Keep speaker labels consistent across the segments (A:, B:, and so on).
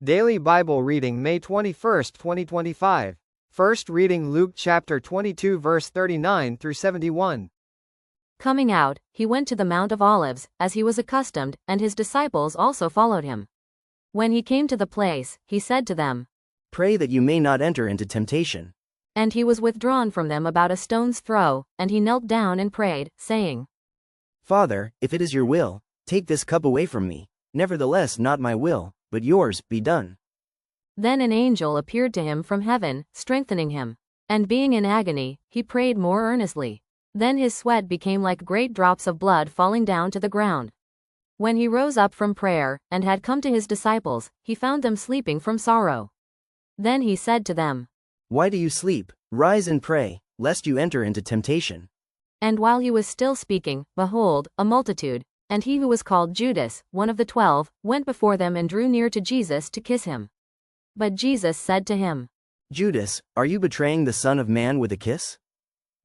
A: Daily Bible reading May 21st, 2025. First reading Luke chapter 22 verse 39 through 71.
B: Coming out, he went to the Mount of Olives, as he was accustomed, and his disciples also followed him. When he came to the place, he said to them,
C: "Pray that you may not enter into temptation."
B: And he was withdrawn from them about a stone's throw, and he knelt down and prayed, saying,
C: "Father, if it is your will, take this cup away from me. Nevertheless, not my will, but yours, be done."
B: Then an angel appeared to him from heaven, strengthening him. And being in agony, he prayed more earnestly. Then his sweat became like great drops of blood falling down to the ground. When he rose up from prayer, and had come to his disciples, he found them sleeping from sorrow. Then he said to them,
C: "Why do you sleep? Rise and pray, lest you enter into temptation."
B: And while he was still speaking, behold, a multitude, and he who was called Judas, one of the 12, went before them and drew near to Jesus to kiss him. But Jesus said to him,
C: "Judas, are you betraying the Son of Man with a kiss?"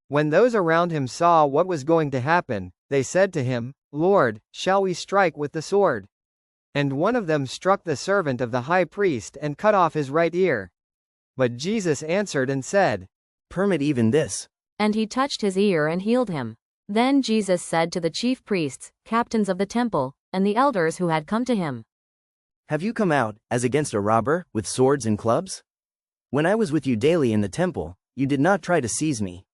A: When those around him saw what was going to happen, they said to him, "Lord, shall we strike with the sword?" And one of them struck the servant of the high priest and cut off his right ear. But Jesus answered and said,
C: "Permit even this."
B: And he touched his ear and healed him. Then Jesus said to the chief priests, captains of the temple, and the elders who had come to him,
C: "Have you come out, as against a robber, with swords and clubs? When I was with you daily in the temple, you did not try to seize me.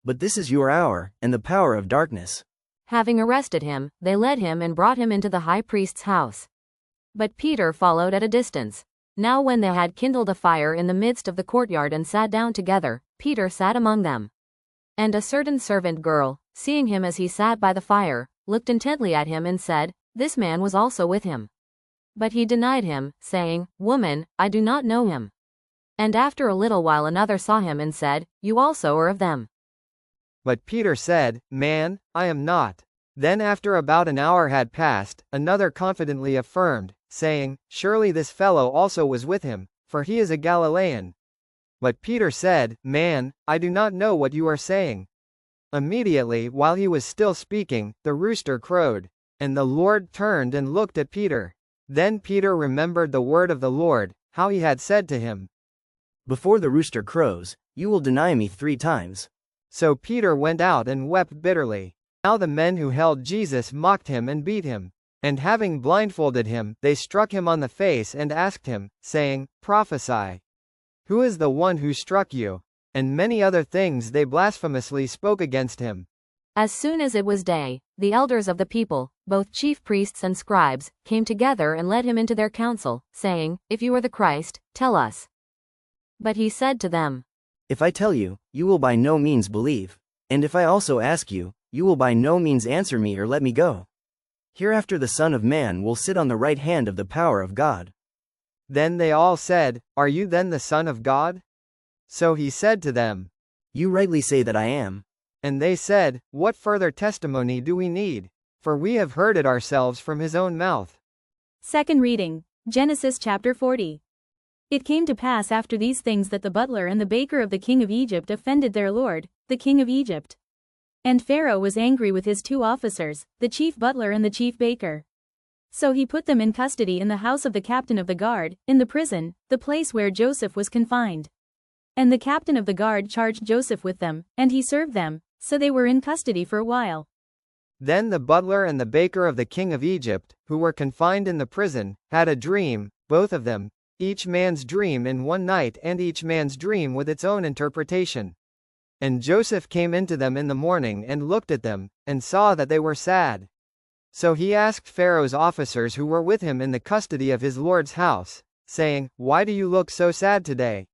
C: But this is your hour, and the power of darkness."
B: Having arrested him, they led him and brought him into the high priest's house. But Peter followed at a distance. Now when they had kindled a fire in the midst of the courtyard and sat down together, Peter sat among them. And a certain servant girl, seeing him as he sat by the fire, looked intently at him and said, "This man was also with him." But he denied him, saying, "Woman, I do not know him." And after a little while another saw him and said, "You also are of them."
A: But Peter said, "Man, I am not." Then after about an hour had passed, another confidently affirmed, saying, "Surely this fellow also was with him, for he is a Galilean." But Peter said, "Man, I do not know what you are saying." Immediately while he was still speaking, the rooster crowed. And the Lord turned and looked at Peter. Then Peter remembered the word of the Lord, how he had said to him,
C: "Before the rooster crows, you will deny me 3 times."
A: So Peter went out and wept bitterly. Now the men who held Jesus mocked him and beat him. And having blindfolded him, they struck him on the face and asked him, saying, "Prophesy. Who is the one who struck you?" And many other things they blasphemously spoke against him.
B: As soon as it was day, the elders of the people, both chief priests and scribes, came together and led him into their council, saying, "If you are the Christ, tell us." But he said to them,
C: "If I tell you, you will by no means believe. And if I also ask you, you will by no means answer me or let me go. Hereafter the Son of Man will sit on the right hand of the power of God."
A: Then they all said, "Are you then the Son of God?" So he said to them,
C: "You rightly say that I am."
A: And they said, "What further testimony do we need? For we have heard it ourselves from his own mouth."
D: Second reading, Genesis chapter 40. It came to pass after these things that the butler and the baker of the king of Egypt offended their lord, the king of Egypt. And Pharaoh was angry with his 2 officers, the chief butler and the chief baker. So he put them in custody in the house of the captain of the guard, in the prison, the place where Joseph was confined. And the captain of the guard charged Joseph with them, and he served them, so they were in custody for a while.
A: Then the butler and the baker of the king of Egypt, who were confined in the prison, had a dream, both of them, each man's dream in one night and each man's dream with its own interpretation. And Joseph came into them in the morning and looked at them, and saw that they were sad. So he asked Pharaoh's officers who were with him in the custody of his lord's house, saying, "Why do you look so sad today?"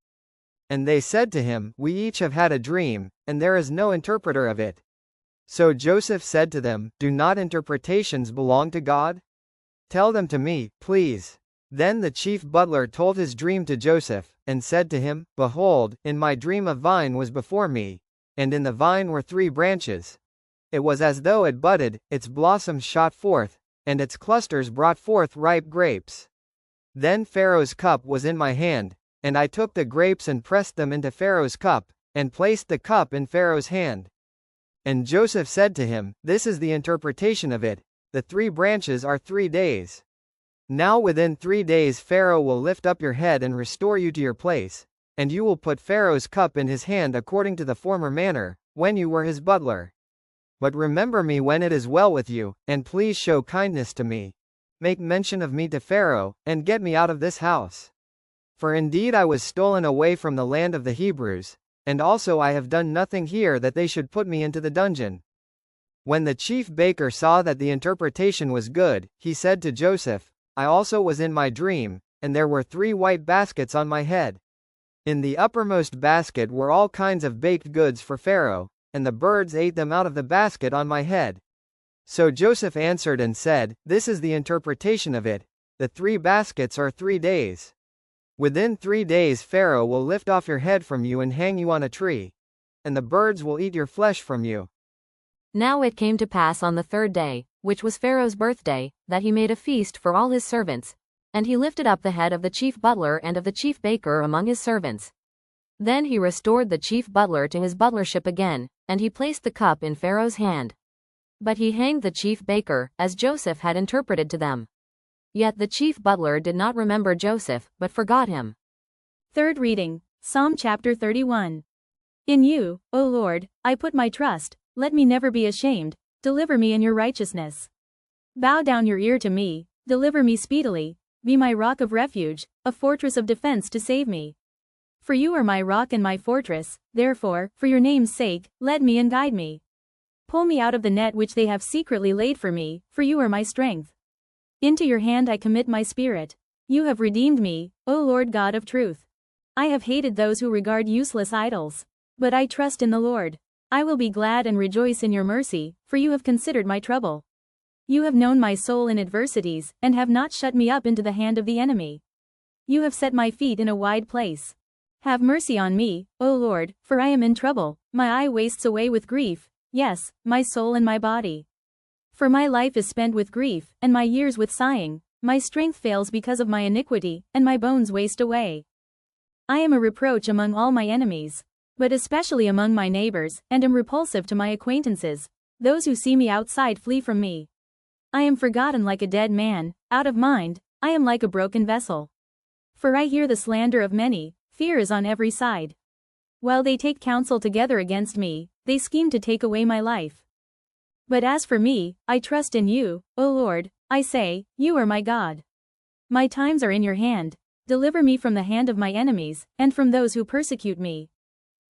A: And they said to him, "We each have had a dream, and there is no interpreter of it." So Joseph said to them, "Do not interpretations belong to God? Tell them to me, please." Then the chief butler told his dream to Joseph, and said to him, "Behold, in my dream a vine was before me, and in the vine were 3 branches. It was as though it budded, its blossoms shot forth, and its clusters brought forth ripe grapes. Then Pharaoh's cup was in my hand, and I took the grapes and pressed them into Pharaoh's cup, and placed the cup in Pharaoh's hand." And Joseph said to him, "This is the interpretation of it, the 3 branches are 3 days. Now within 3 days Pharaoh will lift up your head and restore you to your place, and you will put Pharaoh's cup in his hand according to the former manner, when you were his butler. But remember me when it is well with you, and please show kindness to me. Make mention of me to Pharaoh, and get me out of this house. For indeed I was stolen away from the land of the Hebrews, and also I have done nothing here that they should put me into the dungeon. When the chief baker saw that the interpretation was good, he said to Joseph, I also was in my dream, and there were 3 white baskets on my head. In the uppermost basket were all kinds of baked goods for Pharaoh, and the birds ate them out of the basket on my head. So Joseph answered and said, This is the interpretation of it. The 3 baskets are 3 days. Within 3 days Pharaoh will lift off your head from you and hang you on a tree, and the birds will eat your flesh from you.
B: Now it came to pass on the 3rd day, which was Pharaoh's birthday, that he made a feast for all his servants, and he lifted up the head of the chief butler and of the chief baker among his servants. Then he restored the chief butler to his butlership again, and he placed the cup in Pharaoh's hand. But he hanged the chief baker, as Joseph had interpreted to them. Yet the chief butler did not remember Joseph, but forgot him.
D: Third reading, Psalm chapter 31. In you, O Lord, I put my trust, let me never be ashamed, deliver me in your righteousness. Bow down your ear to me, deliver me speedily, be my rock of refuge, a fortress of defense to save me. For you are my rock and my fortress, therefore, for your name's sake, lead me and guide me. Pull me out of the net which they have secretly laid for me, for you are my strength. Into your hand I commit my spirit. You have redeemed me, O Lord God of truth. I have hated those who regard useless idols. But I trust in the Lord. I will be glad and rejoice in your mercy, for you have considered my trouble. You have known my soul in adversities, and have not shut me up into the hand of the enemy. You have set my feet in a wide place. Have mercy on me, O Lord, for I am in trouble, my eye wastes away with grief, yes, my soul and my body. For my life is spent with grief, and my years with sighing, my strength fails because of my iniquity, and my bones waste away. I am a reproach among all my enemies, but especially among my neighbors, and am repulsive to my acquaintances. Those who see me outside flee from me. I am forgotten like a dead man, out of mind, I am like a broken vessel. For I hear the slander of many, fear is on every side. While they take counsel together against me, they scheme to take away my life. But as for me, I trust in you, O Lord, I say, you are my God. My times are in your hand, deliver me from the hand of my enemies, and from those who persecute me.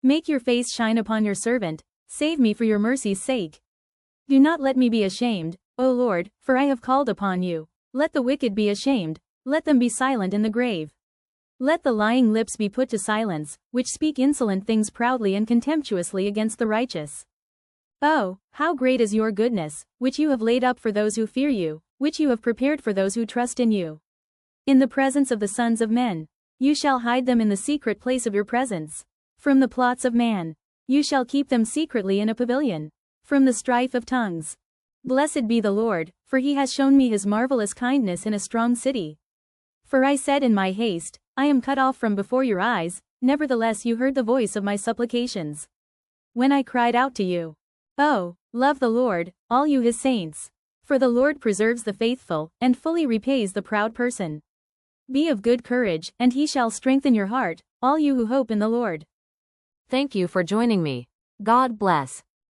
D: Make your face shine upon your servant, save me for your mercy's sake. Do not let me be ashamed, O Lord, for I have called upon you. Let the wicked be ashamed, let them be silent in the grave. Let the lying lips be put to silence, which speak insolent things proudly and contemptuously against the righteous. Oh, how great is your goodness, which you have laid up for those who fear you, which you have prepared for those who trust in you. In the presence of the sons of men, you shall hide them in the secret place of your presence. From the plots of man, you shall keep them secretly in a pavilion. From the strife of tongues. Blessed be the Lord, for he has shown me his marvelous kindness in a strong city. For I said in my haste, I am cut off from before your eyes, nevertheless you heard the voice of my supplications. When I cried out to you. Oh, love the Lord, all you his saints. For the Lord preserves the faithful, and fully repays the proud person. Be of good courage, and he shall strengthen your heart, all you who hope in the Lord.
B: Thank you for joining me. God bless.